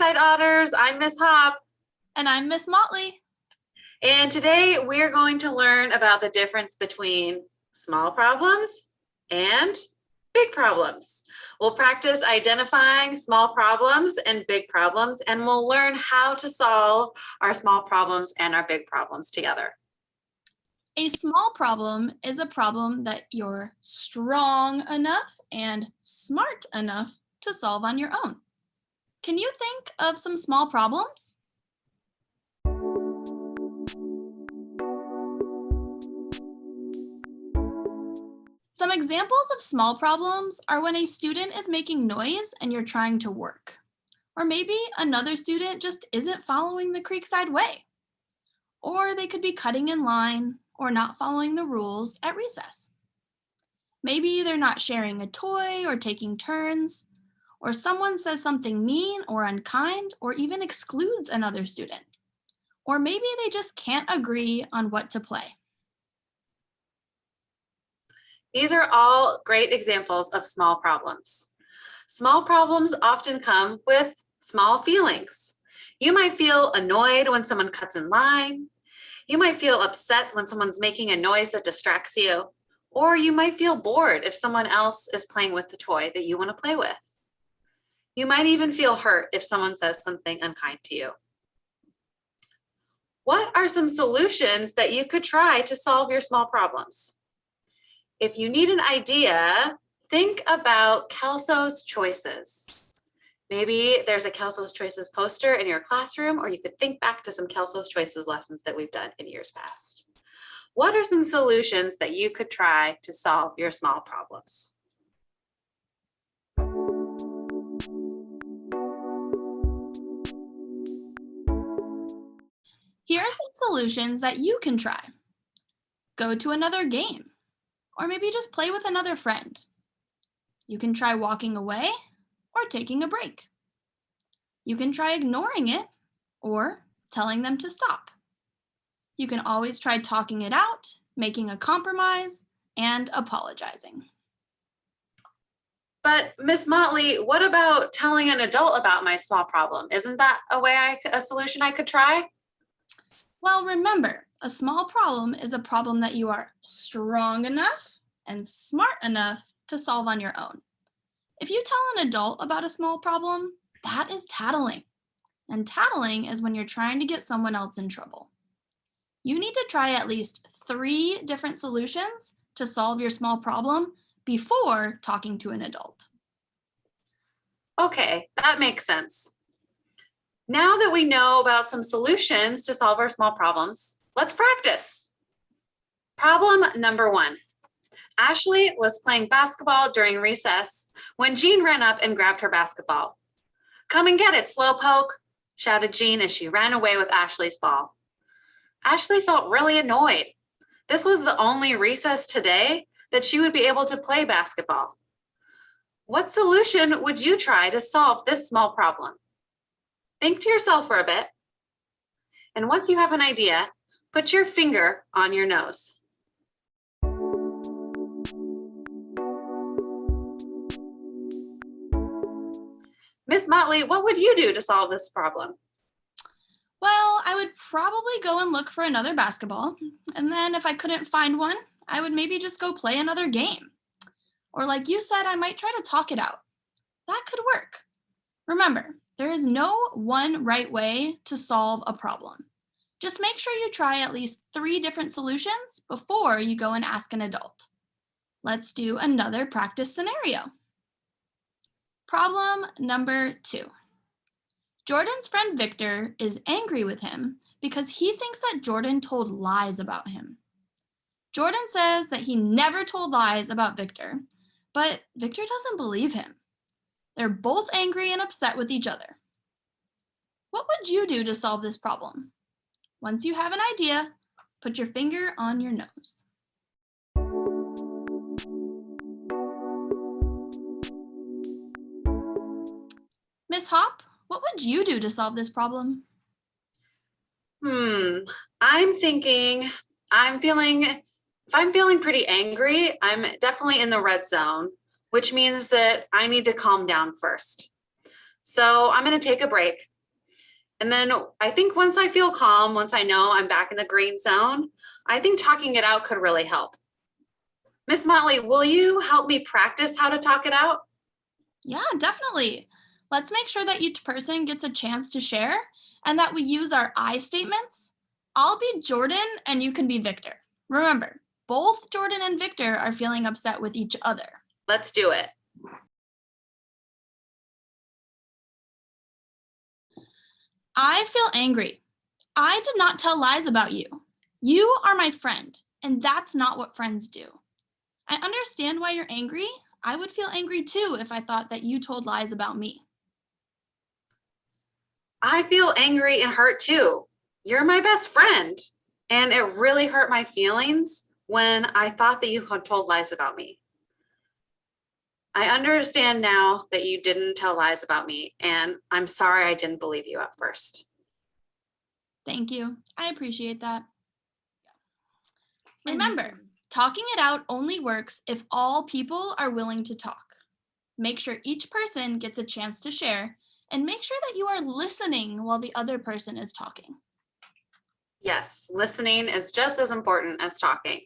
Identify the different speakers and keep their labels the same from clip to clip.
Speaker 1: Creekside Otters. I'm Miss Hop.
Speaker 2: And I'm Miss Motley.
Speaker 1: And today we're going to learn about the difference between small problems and big problems. We'll practice identifying small problems and big problems, and we'll learn how to solve our small problems and our big problems together.
Speaker 2: A small problem is a problem that you're strong enough and smart enough to solve on your own. Can you think of some small problems? Some examples of small problems are when a student is making noise and you're trying to work. Or maybe another student just isn't following the Creekside way. Or they could be cutting in line or not following the rules at recess. Maybe they're not sharing a toy or taking turns, or someone says something mean or unkind or even excludes another student. Or maybe they just can't agree on what to play.
Speaker 1: These are all great examples of small problems. Small problems often come with small feelings. You might feel annoyed when someone cuts in line. You might feel upset when someone's making a noise that distracts you. Or you might feel bored if someone else is playing with the toy that you want to play with. You might even feel hurt if someone says something unkind to you. What are some solutions that you could try to solve your small problems? If you need an idea, think about Kelso's Choices. Maybe there's a Kelso's Choices poster in your classroom, or you could think back to some Kelso's Choices lessons that we've done in years past. What are some solutions that you could try to solve your small problems?
Speaker 2: Here are some solutions that you can try. Go to another game. Or maybe just play with another friend. You can try walking away or taking a break. You can try ignoring it or telling them to stop. You can always try talking it out, making a compromise, and apologizing.
Speaker 1: But Miss Motley, what about telling an adult about my small problem? Isn't that a solution I could try?
Speaker 2: Well, remember, a small problem is a problem that you are strong enough and smart enough to solve on your own. If you tell an adult about a small problem, that is tattling. And tattling is when you're trying to get someone else in trouble. You need to try at least 3 different solutions to solve your small problem before talking to an adult.
Speaker 1: Okay, that makes sense. Now that we know about some solutions to solve our small problems, let's practice. Problem number 1. Ashley was playing basketball during recess when Jean ran up and grabbed her basketball. "Come and get it, slowpoke," shouted Jean as she ran away with Ashley's ball. Ashley felt really annoyed. This was the only recess today that she would be able to play basketball. What solution would you try to solve this small problem? Think to yourself for a bit. And once you have an idea, put your finger on your nose. Miss Motley, what would you do to solve this problem?
Speaker 2: Well, I would probably go and look for another basketball. And then if I couldn't find one, I would maybe just go play another game. Or like you said, I might try to talk it out. That could work. Remember, there is no one right way to solve a problem. Just make sure you try at least 3 different solutions before you go and ask an adult. Let's do another practice scenario. Problem number 2. Jordan's friend Victor is angry with him because he thinks that Jordan told lies about him. Jordan says that he never told lies about Victor, but Victor doesn't believe him. They're both angry and upset with each other. What would you do to solve this problem? Once you have an idea, put your finger on your nose. Miss Hop, what would you do to solve this problem?
Speaker 1: I'm thinking, if I'm feeling pretty angry, I'm definitely in the red zone, which means that I need to calm down first. So I'm going to take a break And then I think once I feel calm, once I know I'm back in the green zone, I think talking it out could really help. Miss Motley, will you help me practice how to talk it out?
Speaker 2: Yeah, definitely. Let's make sure that each person gets a chance to share and that we use our I statements. I'll be Jordan and you can be Victor. Remember, both Jordan and Victor are feeling upset with each other.
Speaker 1: Let's do it.
Speaker 2: I feel angry. I did not tell lies about you. You are my friend, and that's not what friends do. I understand why you're angry. I would feel angry too if I thought that you told lies about me.
Speaker 1: I feel angry and hurt too. You're my best friend. And it really hurt my feelings when I thought that you had told lies about me. I understand now that you didn't tell lies about me, and I'm sorry I didn't believe you at first.
Speaker 2: Thank you. I appreciate that. Remember, talking it out only works if all people are willing to talk. Make sure each person gets a chance to share and make sure that you are listening while the other person is talking.
Speaker 1: Yes, listening is just as important as talking.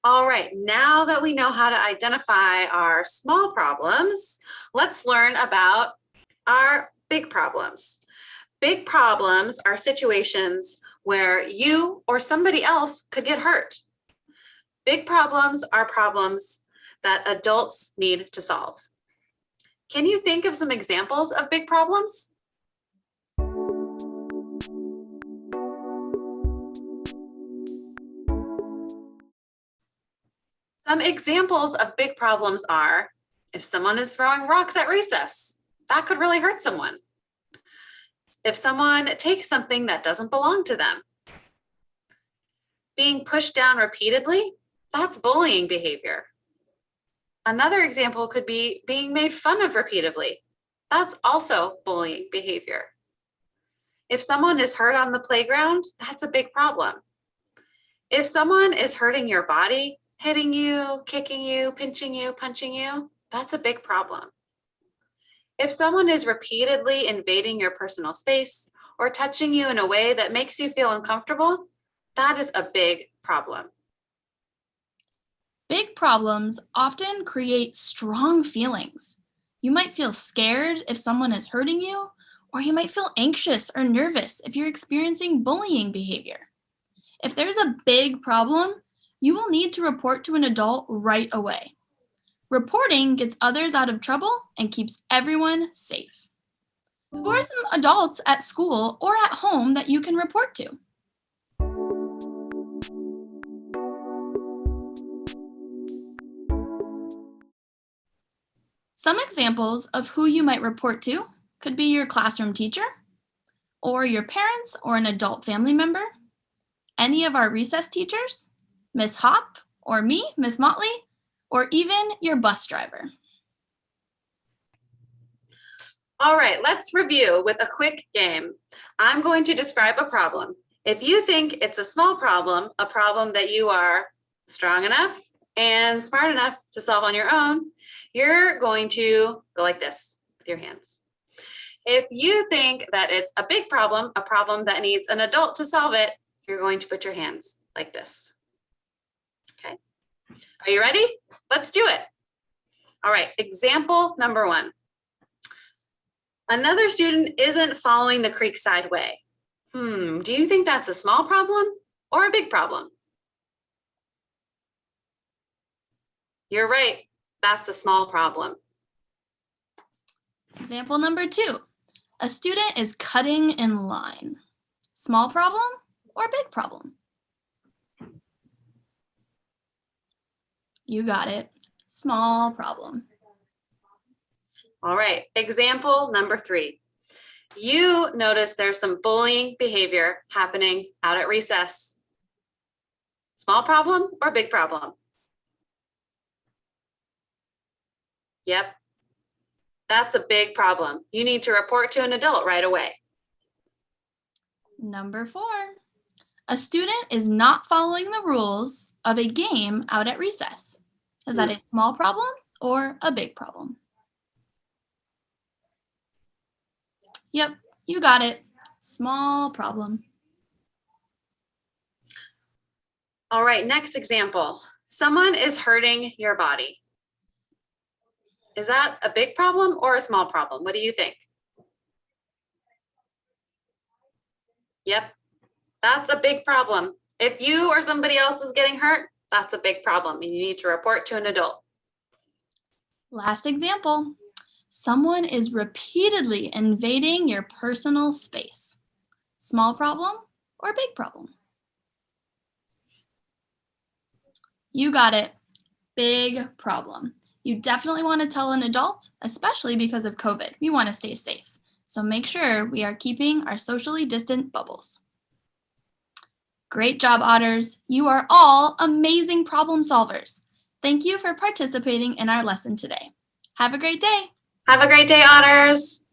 Speaker 1: All right, now that we know how to identify our small problems, let's learn about our big problems. Big problems are situations where you or somebody else could get hurt. Big problems are problems that adults need to solve. Can you think of some examples of big problems? Some examples of big problems are if someone is throwing rocks at recess, that could really hurt someone. If someone takes something that doesn't belong to them. Being pushed down repeatedly, that's bullying behavior. Another example could be being made fun of repeatedly. That's also bullying behavior. If someone is hurt on the playground, that's a big problem. If someone is hurting your body, hitting you, kicking you, pinching you, punching you, that's a big problem. If someone is repeatedly invading your personal space or touching you in a way that makes you feel uncomfortable, that is a big problem.
Speaker 2: Big problems often create strong feelings. You might feel scared if someone is hurting you, or you might feel anxious or nervous if you're experiencing bullying behavior. If there's a big problem, you will need to report to an adult right away. Reporting gets others out of trouble and keeps everyone safe. Who are some adults at school or at home that you can report to? Some examples of who you might report to could be your classroom teacher, or your parents or an adult family member, any of our recess teachers, Miss Hop, or me, Miss Motley, or even your bus driver.
Speaker 1: All right, let's review with a quick game. I'm going to describe a problem. If you think it's a small problem, a problem that you are strong enough and smart enough to solve on your own, you're going to go like this with your hands. If you think that it's a big problem, a problem that needs an adult to solve it, you're going to put your hands like this. Okay, are you ready? Let's do it. All right, example number 1. Another student isn't following the Creekside Way. Do you think that's a small problem or a big problem? You're right, that's a small problem.
Speaker 2: Example number 2. A student is cutting in line. Small problem or big problem? You got it. Small problem.
Speaker 1: All right, example number 3. You notice there's some bullying behavior happening out at recess. Small problem or big problem? Yep, that's a big problem. You need to report to an adult right away.
Speaker 2: Number 4. A student is not following the rules of a game out at recess. Is that a small problem or a big problem? Yep, You got it. Small problem.
Speaker 1: All right, next example. Someone is hurting your body. Is that a big problem or a small problem? What do you think? Yep, that's a big problem. If you or somebody else is getting hurt, that's a big problem and you need to report to an adult.
Speaker 2: Last example. Someone is repeatedly invading your personal space. Small problem or big problem? You got it. Big problem. You definitely want to tell an adult, especially because of COVID. We want to stay safe. So make sure we are keeping our socially distant bubbles. Great job, Otters. You are all amazing problem solvers. Thank you for participating in our lesson today. Have a great day.
Speaker 1: Have a great day, Otters.